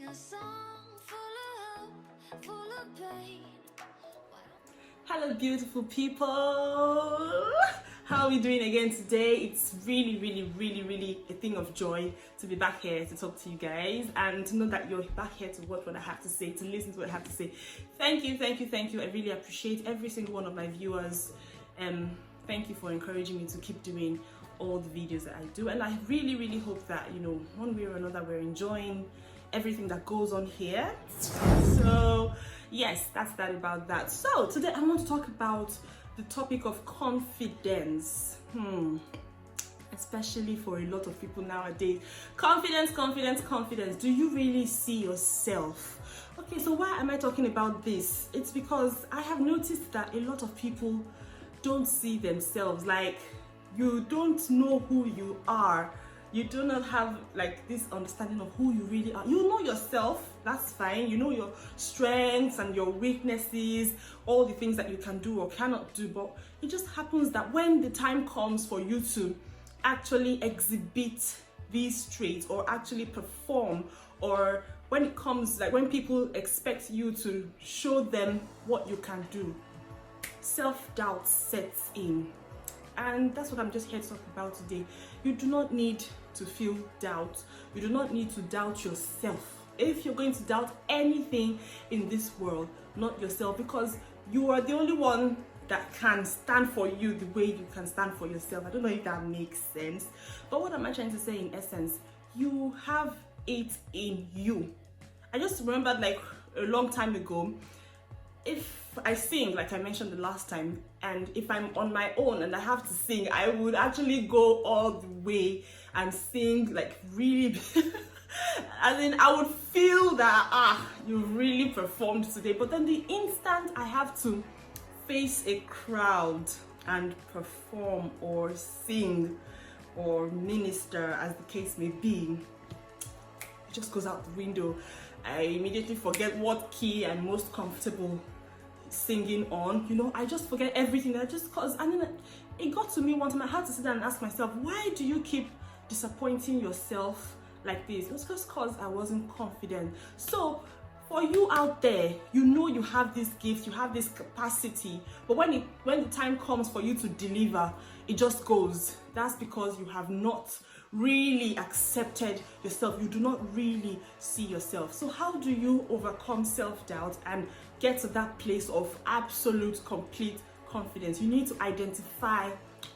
a song full of hope, full of pain. Hello beautiful people, how are we doing again today? It's really a thing of joy to be back here to talk to you guys and to know that you're back here to watch what I have to say, to listen to what I have to say. Thank you. I really appreciate every single one of my viewers. Thank you for encouraging me to keep doing all the videos that I do, and I really hope that, you know, one way or another we're enjoying everything that goes on here. So yes, that's that about that. So today I want to talk about the topic of confidence, especially for a lot of people nowadays. Confidence. Do you really see yourself? Okay, so why am I talking about this? It's because I have noticed that a lot of people don't see themselves. Like, you don't know who you are. You do not have like this understanding of who you really are. You know yourself, that's fine. You know your strengths and your weaknesses, all the things that you can do or cannot do, but it just happens that when the time comes for you to actually exhibit these traits or actually perform, or when it comes, like when people expect you to show them what you can do, self-doubt sets in. And that's what I'm just here to talk about today. You do not need to feel doubt. You do not need to doubt yourself. If you're going to doubt anything in this world, not yourself, because you are the only one that can stand for you the way you can stand for yourself. I don't know if that makes sense, but what am I trying to say in essence? You have it in you. I just remembered, like, a long time ago, if I sing, like I mentioned the last time, and if I'm on my own and I have to sing, I would actually go all the way and sing like really as in I would feel that you really performed today. But then the instant I have to face a crowd and perform or sing or minister, as the case may be, it just goes out the window. I immediately forget what key I'm most comfortable singing on. You know, I just forget everything. That just cause, and then it got to me one time. I had to sit down and ask myself, why do you keep disappointing yourself like this? It was just cause I wasn't confident. So for you out there, you know you have this gift, you have this capacity, but when the time comes for you to deliver, it just goes. That's because you have not really accepted yourself. You do not really see yourself. So how do you overcome self-doubt and get to that place of absolute, complete confidence? You need to identify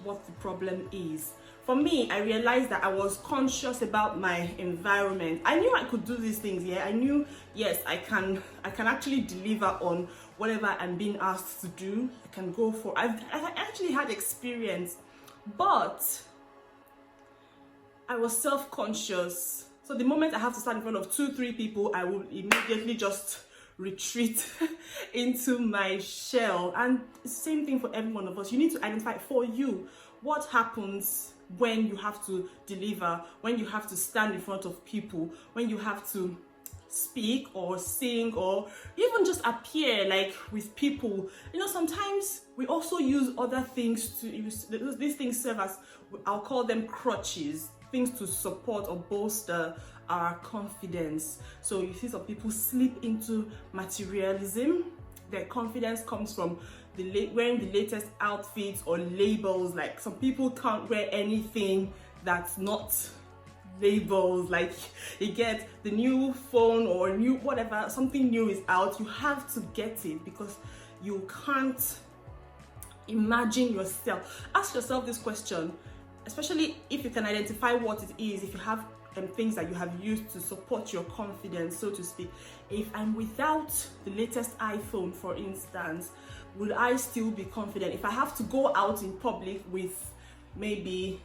what the problem is. For me, I realized that I was conscious about my environment. I knew I could do these things, yeah. I knew, yes, I can actually deliver on whatever I'm being asked to do. I can go for, I actually had experience, but I was self-conscious. So the moment I have to stand in front of 2-3 people, I will immediately just retreat into my shell. And same thing for every one of us. You need to identify for you what happens when you have to deliver, when you have to stand in front of people, when you have to speak or sing or even just appear like with people. You know, sometimes we also use other things to use. These things serve as, I'll call them crutches, things to support or bolster our confidence. So you see some people slip into materialism. Their confidence comes from wearing the latest outfits or labels. Like, some people can't wear anything that's not labels. Like, you get the new phone or new whatever, something new is out, you have to get it because you can't imagine yourself. Ask yourself this question, especially if you can identify what it is, if you have things that you have used to support your confidence, so to speak. If I'm without the latest iPhone, for instance, will I still be confident? If I have to go out in public with maybe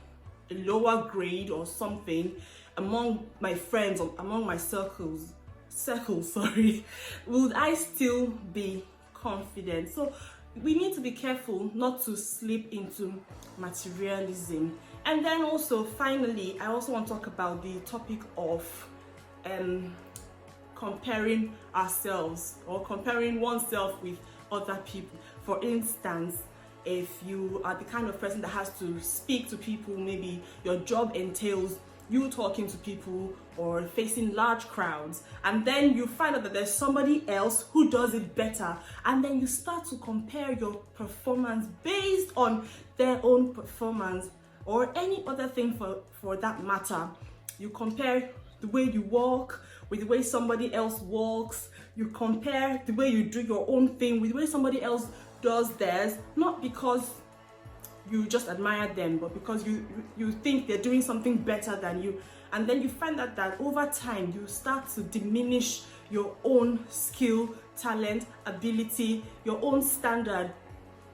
a lower grade or something among my friends or among my circles, would I still be confident? So we need to be careful not to slip into materialism. And then also, finally, I also want to talk about the topic of comparing ourselves or comparing oneself with other people. For instance, if you are the kind of person that has to speak to people, maybe your job entails you talking to people or facing large crowds, and then you find out that there's somebody else who does it better, and then you start to compare your performance based on their own performance, or any other thing for that matter. You compare the way you walk with the way somebody else walks. You compare the way you do your own thing with the way somebody else does theirs, not because you just admire them, but because you think they're doing something better than you. And then you find out that over time you start to diminish your own skill, talent, ability, your own standard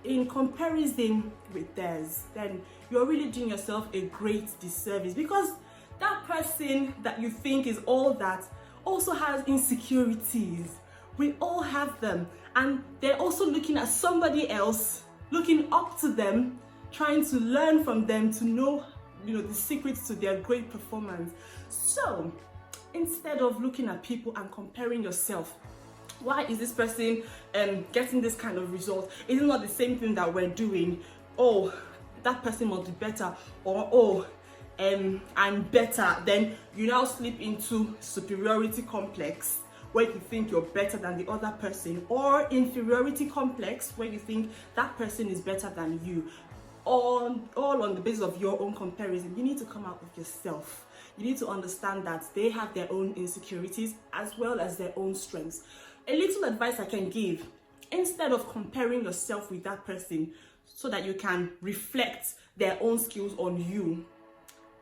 in comparison with theirs. Then you're really doing yourself a great disservice, because that person that you think is all that also has insecurities. We all have them, and they're also looking at somebody else, looking up to them, trying to learn from them to know, the secrets to their great performance. So instead of looking at people and comparing yourself, why is this person getting this kind of result? Is it not the same thing that we're doing? Oh, that person must be better, or I'm better. Then you now slip into superiority complex, where you think you're better than the other person, or inferiority complex, where you think that person is better than you. All on the basis of your own comparison. You need to come out with yourself. You need to understand that they have their own insecurities as well as their own strengths. A little advice I can give: instead of comparing yourself with that person so that you can reflect their own skills on you,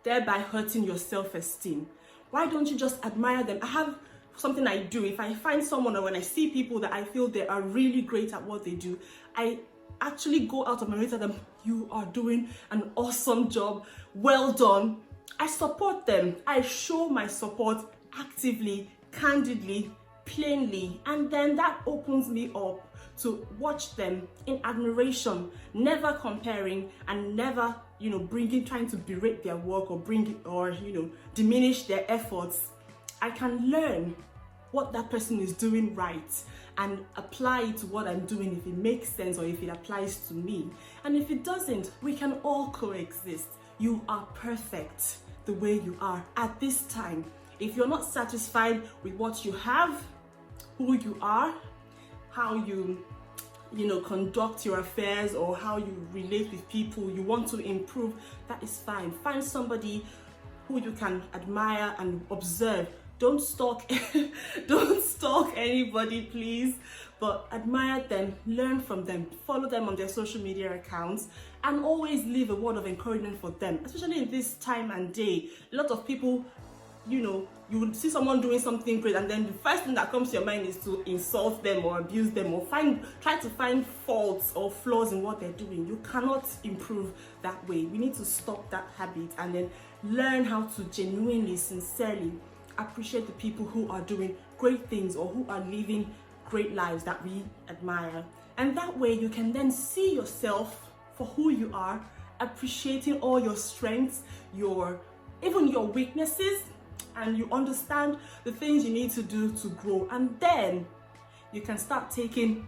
thereby hurting your self-esteem, why don't you just admire them? I have something I do. If I find someone, or when I see people that I feel they are really great at what they do, I actually go out of my way to tell them, you are doing an awesome job, well done. I support them. I show my support actively, candidly, plainly, and then that opens me up to watch them in admiration, never comparing, and never trying to berate their work or diminish their efforts. I can learn what that person is doing right and apply it to what I'm doing, if it makes sense or if it applies to me. And if it doesn't, we can all coexist. You are perfect the way you are at this time. If you're not satisfied with what you have, who you are, how you conduct your affairs, or how you relate with people, you want to improve, that is fine. Find somebody who you can admire and observe. Don't stalk anybody, please, but admire them, learn from them, follow them on their social media accounts, and always leave a word of encouragement for them, especially in this time and day. A lot of people, you will see someone doing something great, and then the first thing that comes to your mind is to insult them or abuse them, or try to find faults or flaws in what they're doing. You cannot improve that way. We need to stop that habit and then learn how to genuinely, sincerely appreciate the people who are doing great things or who are living great lives that we admire. And that way you can then see yourself for who you are, appreciating all your strengths, even your weaknesses, and you understand the things you need to do to grow. And then you can start taking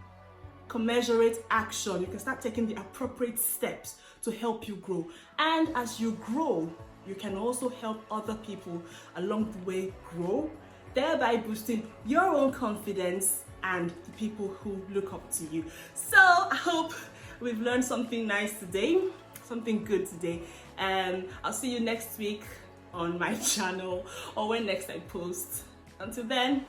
commensurate action. You can start taking the appropriate steps to help you grow. And as you grow, you can also help other people along the way grow, thereby boosting your own confidence and the people who look up to you. So I hope we've learned something nice today, something good today. I'll see you next week on my channel, or when next I post. Until then,